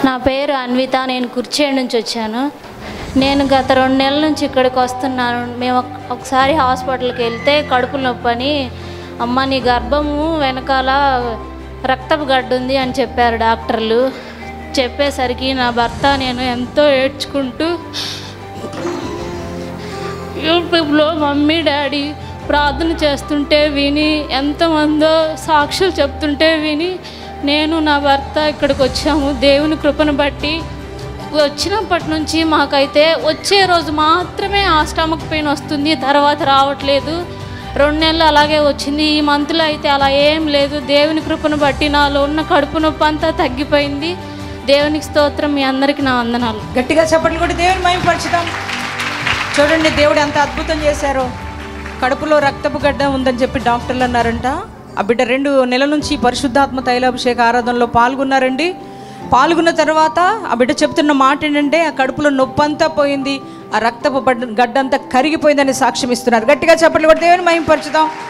నా పేరు అన్విత. నేను కుర్చేడు నుంచి వచ్చాను. నేను గత 2 నెలల నుంచి ఇక్కడికి వస్తున్నాను. మేము ఒకసారి హాస్పిటల్కి వెళ్తే కడుపు నొప్పి అని, అమ్మ నీ గర్భము వెనకాల రక్తపు గడ్డ ఉంది అని చెప్పారు డాక్టర్లు. చెప్పేసరికి నా భర్త నేను ఎంతో ఏడ్చుకుంటూ యూట్యూబ్లో మమ్మీ డాడీ ప్రార్థన చేస్తుంటే విని, ఎంతమందో సాక్షులు చెప్తుంటే విని నేను నా భర్త ఇక్కడికి వచ్చాము. దేవుని కృపను బట్టి వచ్చినప్పటి నుంచి మాకైతే వచ్చే రోజు మాత్రమే ఆ స్టమక్ పెయిన్ వస్తుంది, తర్వాత రావట్లేదు. 2 నెలలు అలాగే వచ్చింది. ఈ మంత్లో అయితే అలా ఏం లేదు. దేవుని కృపను బట్టి నాలో ఉన్న కడుపు నొప్పి అంతా తగ్గిపోయింది. దేవునికి స్తోత్రం. మీ అందరికీ నా వందనాలు. గట్టిగా చెప్పండి కూడా దేవుని మహిమపరచుదాం. చూడండి దేవుడు ఎంత అద్భుతం చేశారో. కడుపులో రక్తపు గడ్డ ఉందని చెప్పి డాక్టర్లు అన్నారంట. ఆ బిడ్డ 2 నెలల నుంచి పరిశుద్ధాత్మ తైలాభిషేక ఆరాధనలో పాల్గొన్నారండి. పాల్గొన్న తర్వాత ఆ బిడ్డ చెప్తున్న మాట ఏంటంటే, ఆ కడుపులో నొప్పి అంతా పోయింది, ఆ రక్తపు గడ్డ అంతా కరిగిపోయిందని సాక్ష్యం ఇస్తున్నారు. గట్టిగా చెప్పండి కూడా దేవుని మహిమపరచుదాం.